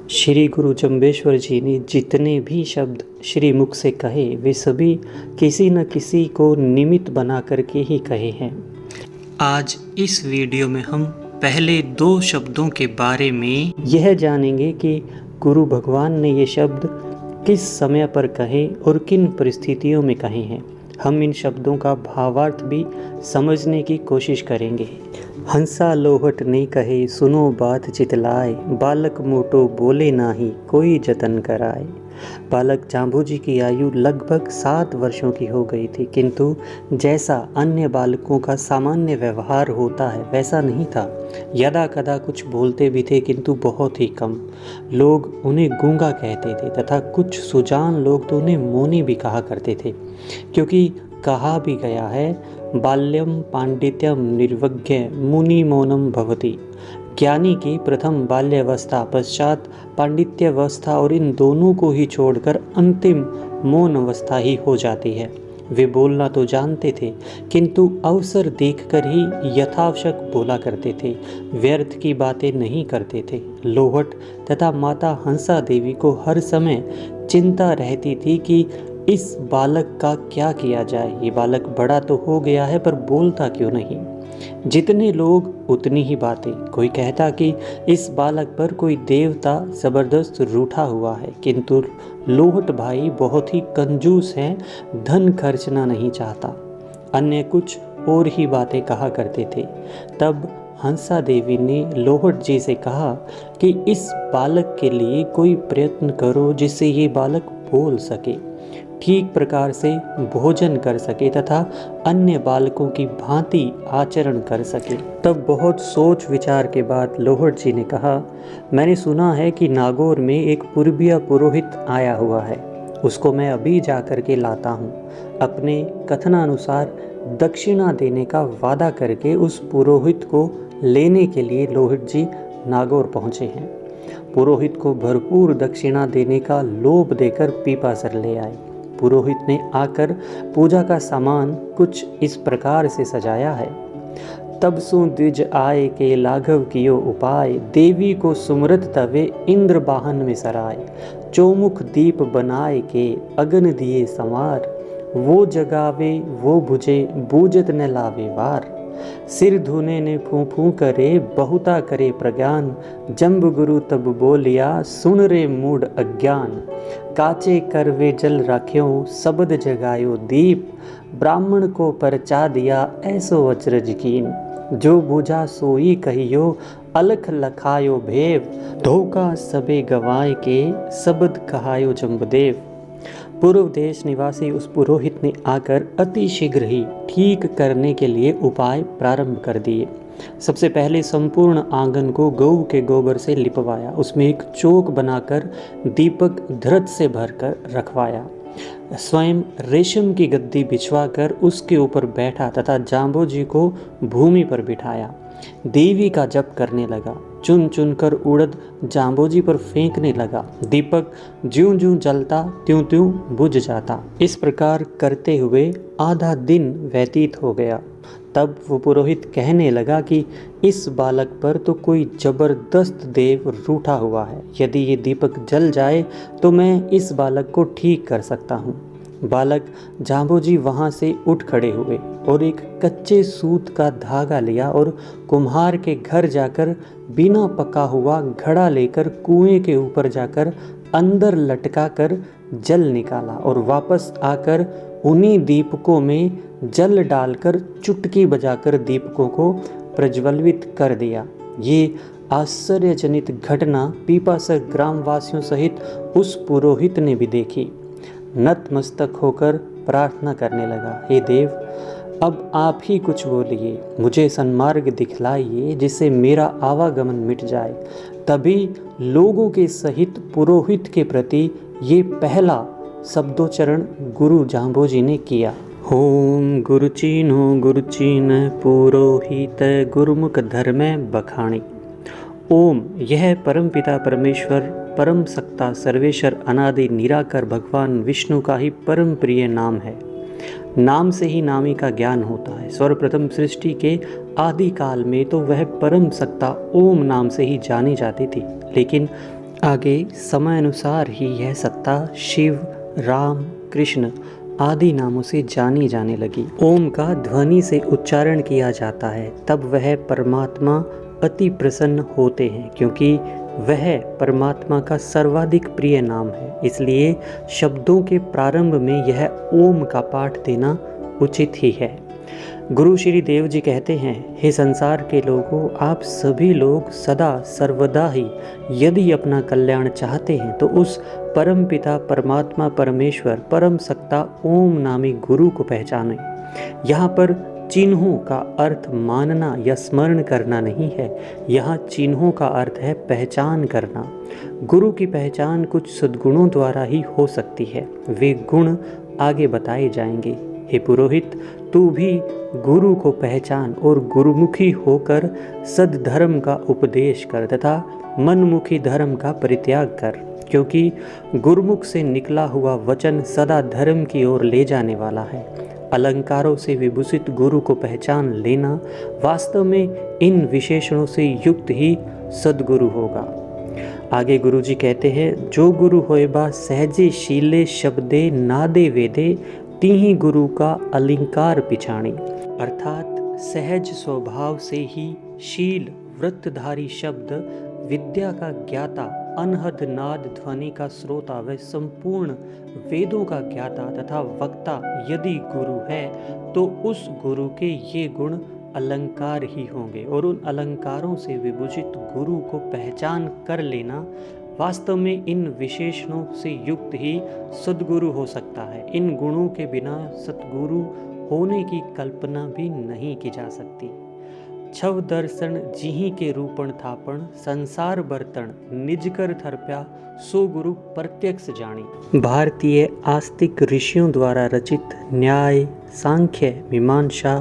श्री गुरु जम्बेश्वर जी ने जितने भी शब्द श्री मुख से कहे वे सभी किसी न किसी को निमित्त बना करके ही कहे हैं। आज इस वीडियो में हम पहले दो शब्दों के बारे में यह जानेंगे कि गुरु भगवान ने ये शब्द किस समय पर कहे और किन परिस्थितियों में कहे हैं। हम इन शब्दों का भावार्थ भी समझने की कोशिश करेंगे। हंसा लोहट ने कहे सुनो बात चितलाए, बालक मोटो बोले नाही कोई जतन कराए। बालक जांबू की आयु लगभग 7 वर्षों की हो गई थी, किंतु जैसा अन्य बालकों का सामान्य व्यवहार होता है वैसा नहीं था। यदा कदा कुछ बोलते भी थे किंतु बहुत ही कम। लोग उन्हें गूंगा कहते थे तथा कुछ सुजान लोग तो उन्हें मौनी भी कहा करते थे, क्योंकि कहा भी गया है बाल्यम पांडित्यम निर्वज्ञ मुनि मौनम भवति। ज्ञानी की प्रथम बाल्यावस्था, पश्चात पांडित्यावस्था और इन दोनों को ही छोड़कर अंतिम मौन अवस्था ही हो जाती है। वे बोलना तो जानते थे किंतु अवसर देखकर ही यथावश्यक बोला करते थे, व्यर्थ की बातें नहीं करते थे। लोहट तथा माता हंसा देवी को हर समय चिंता रहती थी कि इस बालक का क्या किया जाए। ये बालक बड़ा तो हो गया है पर बोलता क्यों नहीं। जितने लोग उतनी ही बातें। कोई कहता कि इस बालक पर कोई देवता जबरदस्त रूठा हुआ है, किंतु लोहट भाई बहुत ही कंजूस है, धन खर्चना नहीं चाहता। अन्य कुछ और ही बातें कहा करते थे। तब हंसा देवी ने लोहट जी से कहा कि इस बालक के लिए कोई प्रयत्न करो जिससे ये बालक बोल सके, ठीक प्रकार से भोजन कर सके तथा अन्य बालकों की भांति आचरण कर सके। तब बहुत सोच विचार के बाद लोहट जी ने कहा, मैंने सुना है कि नागौर में एक पूर्वीय पुरोहित आया हुआ है, उसको मैं अभी जा कर के लाता हूँ। अपने कथनानुसार दक्षिणा देने का वादा करके उस पुरोहित को लेने के लिए लोहट जी नागौर पहुँचे हैं। पुरोहित को भरपूर दक्षिणा देने का लोभ देकर पीपासर ले आए। पुरोहित ने आकर पूजा का सामान कुछ इस प्रकार से सजाया है। तब सु द्विज आए के लाघव कियो उपाय, देवी को सुमरत तवे इंद्र वाहन में सराय। चौमुख दीप बनाए के अगन दिए संवार, वो जगावे वो बुझे बूझत न लावे वार। सिर धुने ने फूं फूं करे बहुता करे प्रज्ञान, जम्ब गुरु तब बोलिया सुन रे मूड अज्ञान। काचे करवे जल राख्यो सबद जगायो दीप, ब्राह्मण को परचा दिया ऐसो अचरज कीन। जो बूझा सोई कहियो अलख लखायो भेव, धोखा सबे गवाए के सबद कहायो जम्बदेव। पूर्व देश निवासी उस पुरोहित ने आकर अति शीघ्र ही ठीक करने के लिए उपाय प्रारंभ कर दिए। सबसे पहले संपूर्ण आंगन को गऊ के गोबर से लिपवाया, उसमें एक चौक बनाकर दीपक धृत से भरकर रखवाया। स्वयं रेशम की गद्दी बिछवाकर उसके ऊपर बैठा तथा जांबू जी को भूमि पर बिठाया। देवी का जप करने लगा। चुन चुन कर उड़द जांबोजी पर फेंकने लगा। दीपक ज्यों ज्यों जलता त्यों त्यों बुझ जाता। इस प्रकार करते हुए आधा दिन व्यतीत हो गया। तब वो पुरोहित कहने लगा कि इस बालक पर तो कोई जबरदस्त देव रूठा हुआ है। यदि ये दीपक जल जाए तो मैं इस बालक को ठीक कर सकता हूँ। बालक जांबोजी वहाँ से उठ खड़े हुए और एक कच्चे सूत का धागा लिया और कुम्हार के घर जाकर बिना पका हुआ घड़ा लेकर कुएं के ऊपर जाकर अंदर लटका कर जल निकाला और वापस आकर उन्हीं दीपकों में जल डालकर चुटकी बजाकर दीपकों को प्रज्वलित कर दिया। ये आश्चर्यजनित घटना पीपासर ग्रामवासियों सहित उस पुरोहित ने भी देखी। नतमस्तक होकर प्रार्थना करने लगा, हे देव, अब आप ही कुछ बोलिए, मुझे सन्मार्ग दिखलाइए जिससे मेरा आवागमन मिट जाए। तभी लोगों के सहित पुरोहित के प्रति ये पहला शब्दोच्चारण गुरु जांबोजी ने किया। ओम गुरुचीन पुरोहित गुरुमुख धर्म बखाणी। ओम, यह परमपिता परमेश्वर परम सत्ता सर्वेश्वर अनादि निराकार भगवान विष्णु का ही परम प्रिय नाम है। नाम से ही नामी का ज्ञान होता है। सर्वप्रथम सृष्टि के आदि काल में तो वह परम सत्ता ओम नाम से ही जानी जाती थी, लेकिन आगे समय अनुसार ही यह सत्ता शिव, राम, कृष्ण आदि नामों से जानी जाने लगी। ओम का ध्वनि से उच्चारण किया जाता है, तब वह परमात्मा अति प्रसन्न होते हैं, क्योंकि वह परमात्मा का सर्वाधिक प्रिय नाम है। इसलिए शब्दों के प्रारंभ में यह ओम का पाठ देना उचित ही है। गुरु श्री देव जी कहते हैं, हे संसार के लोगों, आप सभी लोग सदा सर्वदा ही यदि अपना कल्याण चाहते हैं तो उस परम पिता परमात्मा परमेश्वर परम सत्ता ओम नामी गुरु को पहचानें। यहाँ पर चिन्हों का अर्थ मानना या स्मरण करना नहीं है, यहाँ चिन्हों का अर्थ है पहचान करना। गुरु की पहचान कुछ सद्गुणों द्वारा ही हो सकती है, वे गुण आगे बताए जाएंगे। हे पुरोहित, तू भी गुरु को पहचान और गुरुमुखी होकर सद्धर्म का उपदेश कर तथा मनमुखी धर्म का परित्याग कर, क्योंकि गुरुमुख से निकला हुआ वचन सदा धर्म की ओर ले जाने वाला है। अलंकारों से विभूषित गुरु को पहचान लेना वास्तव में इन विशेषणों से युक्त ही सद्गुरु होगा। आगे गुरु जी कहते हैं, जो गुरु होएबा सहजे शीले शब्दे नादे वेदे तीही गुरु का अलंकार पिछाणी। अर्थात सहज स्वभाव से ही शील, वृत्तधारी शब्द, विद्या का ज्ञाता, अनहद नाद ध्वनि का श्रोता व संपूर्ण वेदों का ज्ञाता तथा वक्ता यदि गुरु है तो उस गुरु के ये गुण अलंकार ही होंगे। और उन अलंकारों से विभूषित गुरु को पहचान कर लेना वास्तव में इन विशेषणों से युक्त ही सद्गुरु हो सकता है। इन गुणों के बिना सद्गुरु होने की कल्पना भी नहीं की जा सकती। छव दर्शन जिही के रूपण थापण, संसार बर्तन निज कर थरप्या, सो गुरु प्रत्यक्ष जानी। भारतीय आस्तिक ऋषियों द्वारा रचित न्याय, सांख्य, मीमांसा,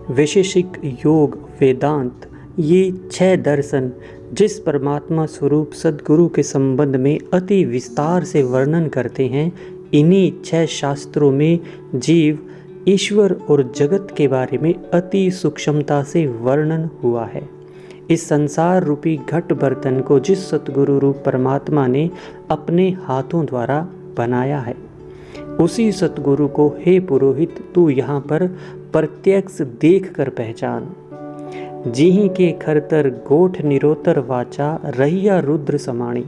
वैशेषिक, योग, वेदांत, ये 6 दर्शन जिस परमात्मा स्वरूप सद्गुरु के संबंध में अति विस्तार से वर्णन करते हैं, इन्हीं 6 शास्त्रों में जीव, ईश्वर और जगत के बारे में अति सूक्ष्मता से वर्णन हुआ है। इस संसार रूपी घट बर्तन को जिस सद्गुरु रूप परमात्मा ने अपने हाथों द्वारा बनाया है, उसी सद्गुरु को हे पुरोहित तू यहाँ पर प्रत्यक्ष देख कर पहचान। जिही के खरतर गोठ निरोतर वाचा, रहिया रुद्र समाणी।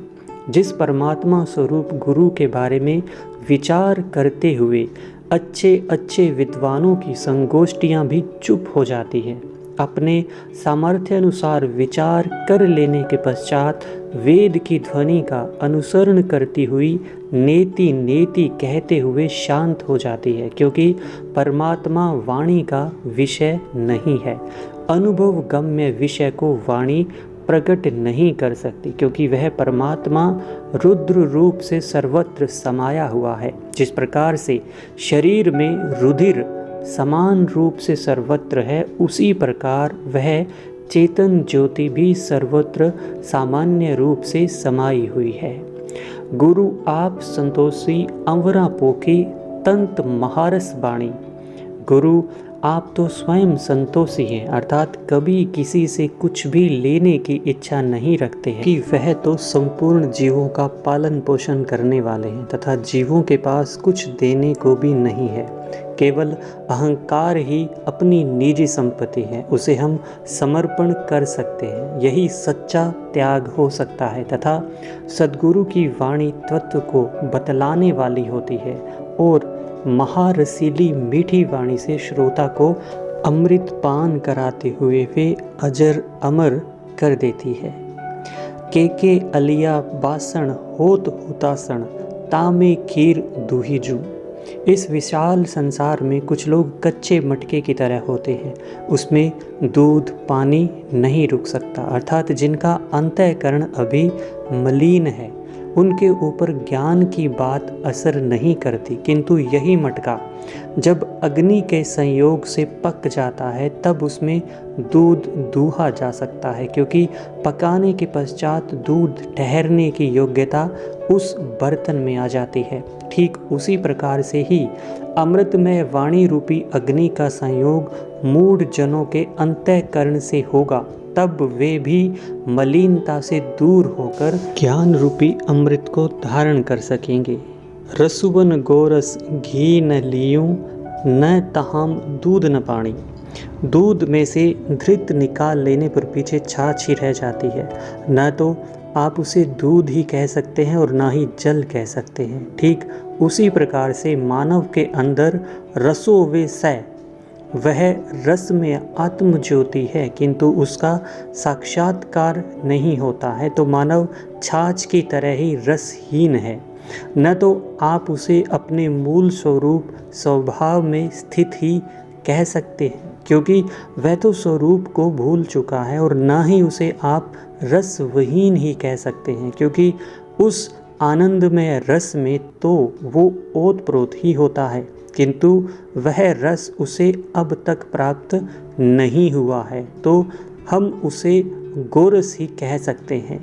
जिस परमात्मा स्वरूप गुरु के बारे में विचार करते हुए अच्छे अच्छे विद्वानों की संगोष्ठियाँ भी चुप हो जाती हैं, अपने सामर्थ्य अनुसार विचार कर लेने के पश्चात वेद की ध्वनि का अनुसरण करती हुई नेति नेति कहते हुए शांत हो जाती है, क्योंकि परमात्मा वाणी का विषय नहीं है। अनुभव गम्य विषय को वाणी प्रकट नहीं कर सकती, क्योंकि वह परमात्मा रुद्र रूप से सर्वत्र समाया हुआ है। जिस प्रकार से शरीर में रुधिर समान रूप से सर्वत्र है, उसी प्रकार वह चेतन ज्योति भी सर्वत्र सामान्य रूप से समाई हुई है। गुरु आप संतोषी अंवरा पोखी तंत महारस बाणी। गुरु आप तो स्वयं संतोषी हैं, अर्थात कभी किसी से कुछ भी लेने की इच्छा नहीं रखते हैं, कि वह तो संपूर्ण जीवों का पालन पोषण करने वाले हैं तथा जीवों के पास कुछ देने को भी नहीं है। केवल अहंकार ही अपनी निजी संपत्ति है, उसे हम समर्पण कर सकते हैं। यही सच्चा त्याग हो सकता है तथा सद्गुरु की वाणी तत्व को बतलाने वाली होती है और महारसीली मीठी वाणी से श्रोता को अमृत पान कराते हुए वे अजर अमर कर देती है। के अलिया बासण होत हुतासण, तामे खीर दूहिजू। इस विशाल संसार में कुछ लोग कच्चे मटके की तरह होते हैं, उसमें दूध पानी नहीं रुक सकता, अर्थात जिनका अंतःकरण अभी मलिन है, उनके ऊपर ज्ञान की बात असर नहीं करती। किंतु यही मटका जब अग्नि के संयोग से पक जाता है तब उसमें दूध दूहा जा सकता है, क्योंकि पकाने के पश्चात दूध ठहरने की योग्यता उस बर्तन में आ जाती है। ठीक उसी प्रकार से ही अमृतमय वाणी रूपी अग्नि का संयोग मूढ़ जनों के अंतःकरण से होगा तब वे भी मलिनता से दूर होकर ज्ञान रूपी अमृत को धारण कर सकेंगे। रसुवन गोरस घी न लियूं, न तहाम दूध न पानी। दूध में से घृत निकाल लेने पर पीछे छाछ ही रह जाती है। न तो आप उसे दूध ही कह सकते हैं और ना ही जल कह सकते हैं। ठीक उसी प्रकार से मानव के अंदर रसो वे सै, वह रस में आत्म ज्योति है किंतु उसका साक्षात्कार नहीं होता है, तो मानव छाछ की तरह ही रसहीन है। न तो आप उसे अपने मूल स्वरूप स्वभाव में स्थित ही कह सकते हैं क्योंकि वह तो स्वरूप को भूल चुका है, और ना ही उसे आप रसविहीन ही कह सकते हैं क्योंकि उस आनंदमय रस में तो वो ओतप्रोत ही होता है, किंतु वह रस उसे अब तक प्राप्त नहीं हुआ है, तो हम उसे गोरस ही कह सकते हैं।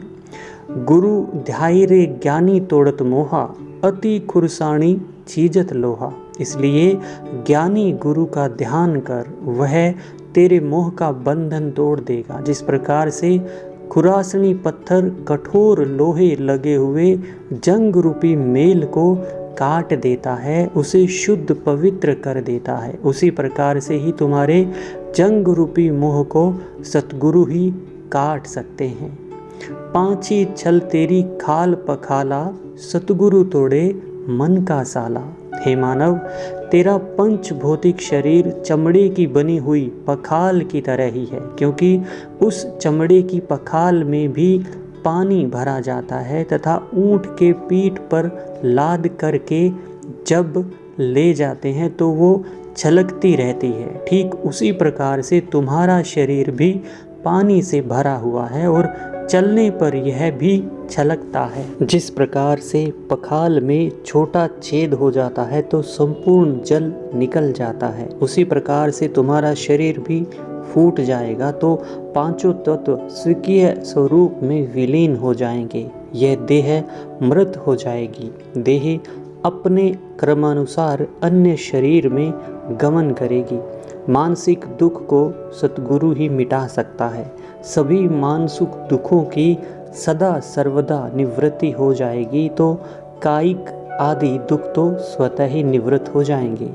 गुरु ध्याई रे ज्ञानी तोड़त मोहा, अति खुरसानी चीजत लोहा। इसलिए ज्ञानी गुरु का ध्यान कर, वह तेरे मोह का बंधन तोड़ देगा। जिस प्रकार से खुरासनी पत्थर कठोर लोहे लगे हुए जंग रूपी मेल को काट देता है, उसे शुद्ध पवित्र कर देता है, उसी प्रकार से ही तुम्हारे जंग रूपी मोह को सतगुरु ही काट सकते हैं। पांची छल तेरी खाल पखाला, सतगुरु तोड़े मन का साला। हे मानव, तेरा पंच भौतिक शरीर चमड़े की बनी हुई पखाल की तरह ही है, क्योंकि उस चमड़े की पखाल में भी पानी भरा जाता है तथा ऊंट के पीठ पर लाद करके जब ले जाते हैं तो वो छलकती रहती है। ठीक उसी प्रकार से तुम्हारा शरीर भी पानी से भरा हुआ है और चलने पर यह भी छलकता है। जिस प्रकार से पखाल में छोटा छेद हो जाता है तो संपूर्ण जल निकल जाता है, उसी प्रकार से तुम्हारा शरीर भी फूट जाएगा तो पांचों तत्व स्वीकीय स्वरूप में विलीन हो जाएंगे। यह देह मृत हो जाएगी। देह अपने क्रमानुसार अन्य शरीर में गमन करेगी। मानसिक दुख को सतगुरु ही मिटा सकता है। सभी मानसिक दुखों की सदा सर्वदा निवृत्ति हो जाएगी तो कायिक आदि दुख तो स्वतः ही निवृत्त हो जाएंगे।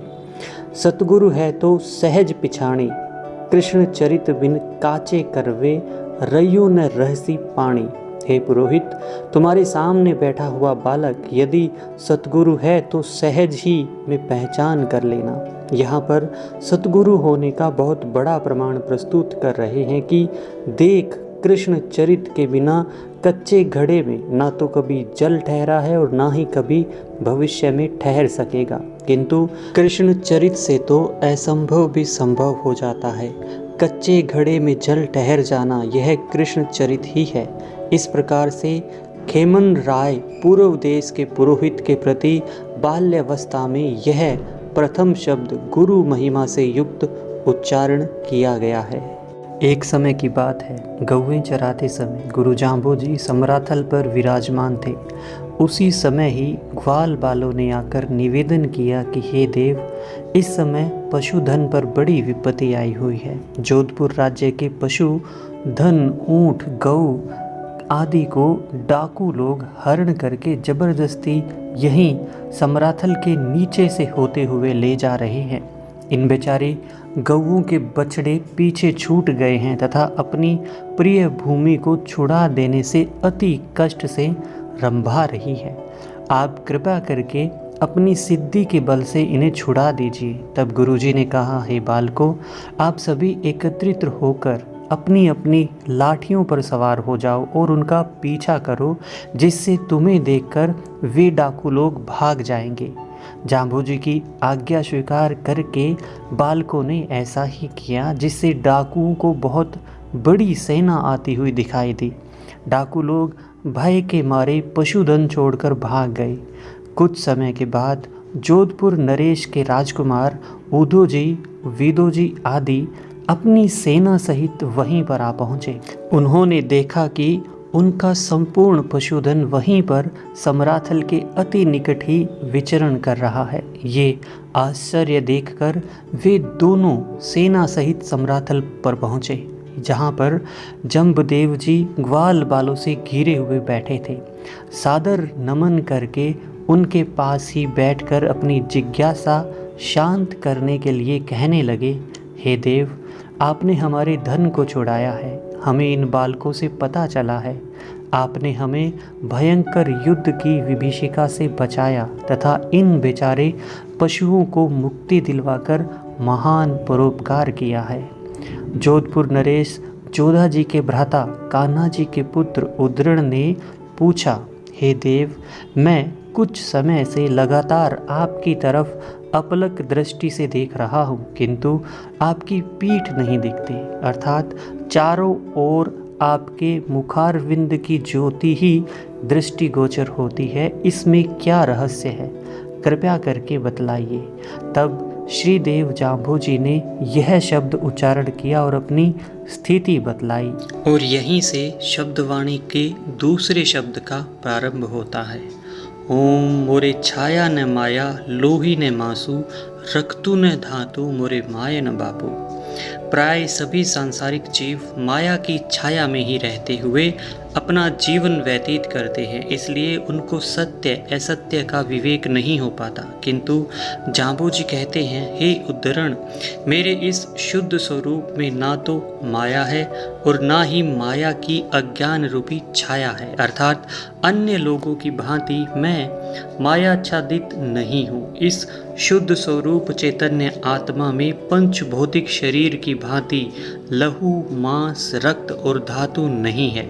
सतगुरु है तो सहज पिछाणी, कृष्ण चरित बिन काचे करवे, रयु न रहसी पाणी। हे पुरोहित, तुम्हारे सामने बैठा हुआ बालक यदि सतगुरु है तो सहज ही में पहचान कर लेना। यहाँ पर सतगुरु होने का बहुत बड़ा प्रमाण प्रस्तुत कर रहे हैं कि देख, कृष्ण चरित के बिना कच्चे घड़े में ना तो कभी जल ठहरा है और ना ही कभी भविष्य में ठहर सकेगा, किंतु कृष्ण चरित से तो असंभव भी संभव हो जाता है। कच्चे घड़े में जल ठहर जाना यह कृष्ण चरित ही है। इस प्रकार से खेमन राय पूर्व देश के पुरोहित के प्रति बाल्यावस्था में यह प्रथम शब्द गुरु महिमा से युक्त उच्चारण किया गया है। एक समय की बात है, गौवें चराते समय गुरु जाम्बोजी समराथल पर विराजमान थे। उसी समय ही ग्वाल बालों ने आकर निवेदन किया कि हे देव, इस समय पशुधन पर बड़ी विपत्ति आई हुई है। जोधपुर राज्य के पशु धन, ऊंट, गऊ आदि को डाकू लोग हरण करके जबरदस्ती यहीं समराथल के नीचे से होते हुए ले जा रहे हैं। इन बेचारे गऊओं के बछड़े पीछे छूट गए हैं तथा अपनी प्रिय भूमि को छुड़ा देने से अति कष्ट से रंभा रही है। आप कृपा करके अपनी सिद्धि के बल से इन्हें छुड़ा दीजिए। तब गुरुजी ने कहा, हे बालकों, आप सभी एकत्रित होकर अपनी अपनी लाठियों पर सवार हो जाओ और उनका पीछा करो, जिससे तुम्हें देखकर वे डाकू लोग भाग जाएंगे। जाम्बोजी की आज्ञा स्वीकार करके बालकों ने ऐसा ही किया, जिससे डाकुओं को बहुत बड़ी सेना आती हुई दिखाई दी। डाकू लोग भय के मारे पशुधन छोड़कर भाग गए। कुछ समय के बाद जोधपुर नरेश के राजकुमार उदोजी, विदोजी आदि अपनी सेना सहित वहीं पर आ पहुँचे। उन्होंने देखा कि उनका संपूर्ण पशुधन वहीं पर समराथल के अति निकट ही विचरण कर रहा है। ये आश्चर्य देखकर वे दोनों सेना सहित समराथल पर पहुँचे। जहाँ पर जम्बदेव जी ग्वाल बालों से घिरे हुए बैठे थे। सादर नमन करके उनके पास ही बैठकर अपनी जिज्ञासा शांत करने के लिए कहने लगे, हे देव, आपने हमारे धन को छुड़ाया है, हमें इन बालकों से पता चला है। आपने हमें भयंकर युद्ध की विभीषिका से बचाया तथा इन बेचारे पशुओं को मुक्ति दिलवाकर महान परोपकार किया है। जोधपुर नरेश जोधा जी के भ्राता कान्हा जी के पुत्र उद्रण ने पूछा, हे देव, मैं कुछ समय से लगातार आपकी तरफ अपलक दृष्टि से देख रहा हूँ, किंतु आपकी पीठ नहीं दिखती, अर्थात चारों ओर आपके मुखारविंद की ज्योति ही दृष्टिगोचर होती है। इसमें क्या रहस्य है, कृपया करके बतलाइए। तब श्रीदेव जाम्बू ने यह शब्द उच्चारण किया और अपनी स्थिति बतलाई, और यहीं से शब्दवाणी के दूसरे शब्द का प्रारंभ होता है। ओम मोरे छाया न माया, लोही न मासु, रक्तु न धातु, मोरे माय न बापू। प्राय सभी सांसारिक जीव माया की छाया में ही रहते हुए अपना जीवन व्यतीत करते हैं, इसलिए उनको सत्य असत्य का विवेक नहीं हो पाता। किंतु जाम्बू जी कहते हैं, हे उद्धरण, मेरे इस शुद्ध स्वरूप में ना तो माया है और ना ही माया की अज्ञान रूपी छाया है, अर्थात अन्य लोगों की भांति मैं मायाच्छादित नहीं हूँ। इस शुद्ध स्वरूप चैतन्य आत्मा में पंच भौतिक शरीर की भांति लहू, मांस, रक्त और धातु नहीं है।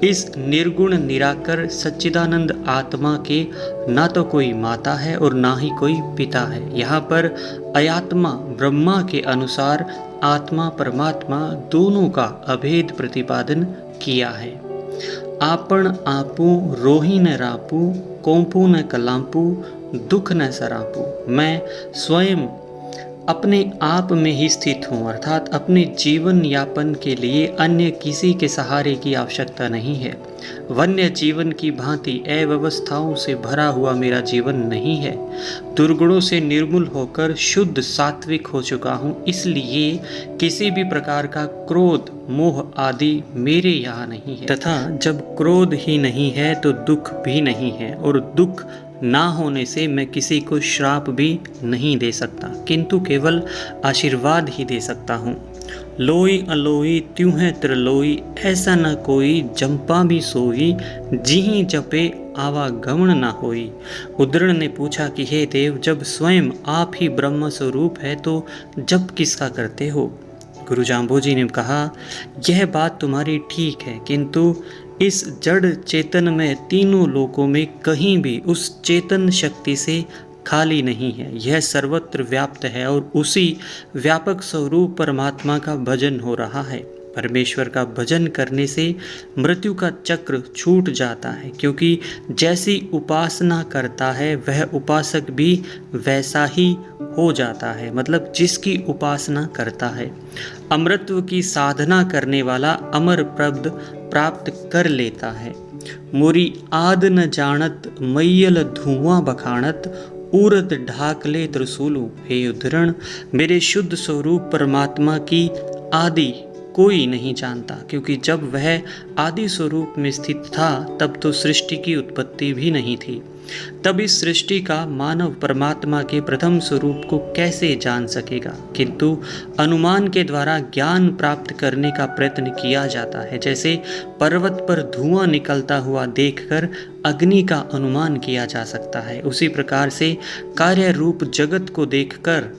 इस निर्गुण निराकर सच्चिदानंद आत्मा के ना तो कोई माता है और ना ही कोई पिता है। यहाँ पर अयात्मा ब्रह्मा के अनुसार आत्मा परमात्मा दोनों का अभेद प्रतिपादन किया है। आपण आपू रोही न रापू, कोंपू न कलांपू, दुख न सरापू। मैं स्वयं अपने आप में ही स्थित हूँ, अर्थात अपने जीवन यापन के लिए अन्य किसी के सहारे की आवश्यकता नहीं है। वन्य जीवन की भांति अव्यवस्थाओं से भरा हुआ मेरा जीवन नहीं है। दुर्गुणों से निर्मूल होकर शुद्ध सात्विक हो चुका हूँ, इसलिए किसी भी प्रकार का क्रोध, मोह आदि मेरे यहाँ नहीं है। तथा जब क्रोध ही नहीं है तो दुख भी नहीं है, और दुख ना होने से मैं किसी को श्राप भी नहीं दे सकता, किंतु केवल आशीर्वाद ही दे सकता हूँ। लोई अलोई त्यों है त्रिलोई, ऐसा न कोई जंपा भी सोई, जिहि जपे आवागमन न होई। उद्रण ने पूछा कि हे देव, जब स्वयं आप ही ब्रह्म स्वरूप है तो जप किसका करते हो? गुरु जाम्बू जी ने कहा, यह बात तुम्हारी ठीक है, किंतु इस जड़ चेतन में तीनों लोकों में कहीं भी उस चेतन शक्ति से खाली नहीं है। यह सर्वत्र व्याप्त है और उसी व्यापक स्वरूप परमात्मा का भजन हो रहा है। परमेश्वर का भजन करने से मृत्यु का चक्र छूट जाता है, क्योंकि जैसी उपासना करता है वह उपासक भी वैसा ही हो जाता है, मतलब जिसकी उपासना करता है। अमृतत्व की साधना करने वाला अमर पद प्राप्त कर लेता है। मोरी आद न जानत, मैयल धुआं बखानत, उरद ढाकले त्रिशूलू। हे उद्धरण, मेरे शुद्ध स्वरूप परमात्मा की आदि कोई नहीं जानता, क्योंकि जब वह आदि स्वरूप में स्थित था तब तो सृष्टि की उत्पत्ति भी नहीं थी। तब इस सृष्टि का मानव परमात्मा के प्रथम स्वरूप को कैसे जान सकेगा? किंतु अनुमान के द्वारा ज्ञान प्राप्त करने का प्रयत्न किया जाता है। जैसे पर्वत पर धुआं निकलता हुआ देखकर अग्नि का अनुमान किया जा सकता है, उसी प्रकार से कार्य रूप जगत को देखकर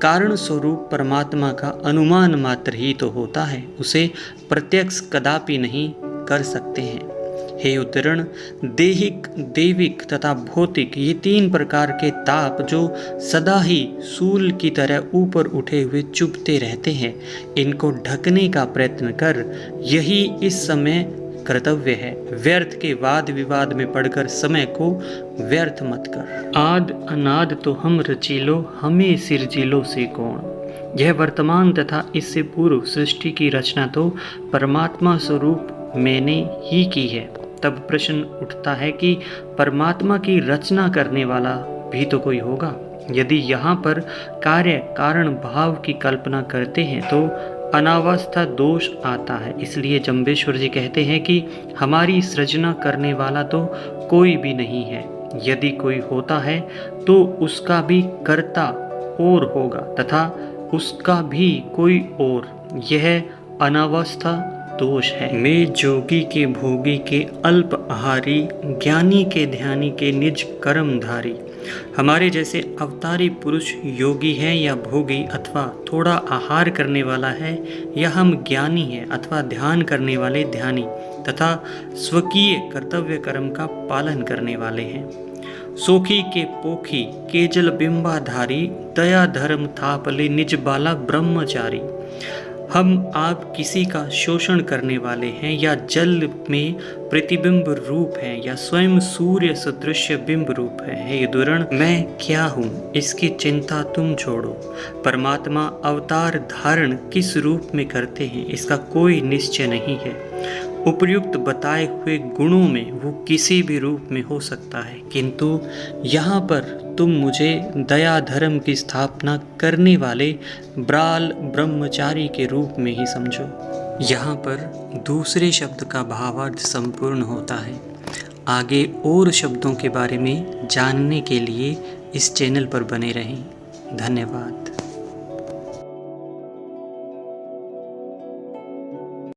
कारण स्वरूप परमात्मा का अनुमान मात्र ही तो होता है, उसे प्रत्यक्ष कदापि नहीं कर सकते हैं। हे उद्धरण, देहिक, देविक तथा भौतिक ये तीन प्रकार के ताप जो सदा ही सूल की तरह ऊपर उठे हुए चुभते रहते हैं, इनको ढकने का प्रयत्न कर, यही इस समय कर्तव्य है। व्यर्थ के वाद विवाद में पड़कर समय को व्यर्थ मत कर। आद अनाद तो हम रचीलो, हमें सिरजिलो से कौन। यह वर्तमान तथा इससे पूर्व सृष्टि की रचना तो परमात्मा स्वरूप मैंने ही की है। तब प्रश्न उठता है कि परमात्मा की रचना करने वाला भी तो कोई होगा। यदि यहाँ पर कार्य कारण भाव की कल्पना करते हैं तो अनावस्था दोष आता है। इसलिए जम्बेश्वर जी कहते हैं कि हमारी सृजना करने वाला तो कोई भी नहीं है, यदि कोई होता है तो उसका भी कर्ता और होगा तथा उसका भी कोई और। यह अनावस्था दोष है। मैं जोगी के भोगी के अल्प आहारी, ज्ञानी के ध्यानी के निज कर्मधारी। हमारे जैसे अवतारी पुरुष योगी है या भोगी अथवा थोड़ा आहार करने वाला है, या हम ज्ञानी हैं अथवा ध्यान करने वाले ध्यानी तथा स्वकीय कर्तव्य कर्म का पालन करने वाले हैं। सोखी के पोखी केजल बिंबाधारी, दया धर्म थापले निज बाला ब्रह्मचारी। हम आप किसी का शोषण करने वाले हैं, या जल में प्रतिबिंब रूप हैं, या स्वयं सूर्य सदृश बिंब रूप है। हे दुरण, मैं क्या हूँ इसकी चिंता तुम छोड़ो। परमात्मा अवतार धारण किस रूप में करते हैं इसका कोई निश्चय नहीं है। उपर्युक्त बताए हुए गुणों में वो किसी भी रूप में हो सकता है, किंतु यहाँ पर तुम मुझे दया धर्म की स्थापना करने वाले ब्राल ब्रह्मचारी के रूप में ही समझो। यहाँ पर दूसरे शब्द का भावार्थ संपूर्ण होता है। आगे और शब्दों के बारे में जानने के लिए इस चैनल पर बने रहें। धन्यवाद।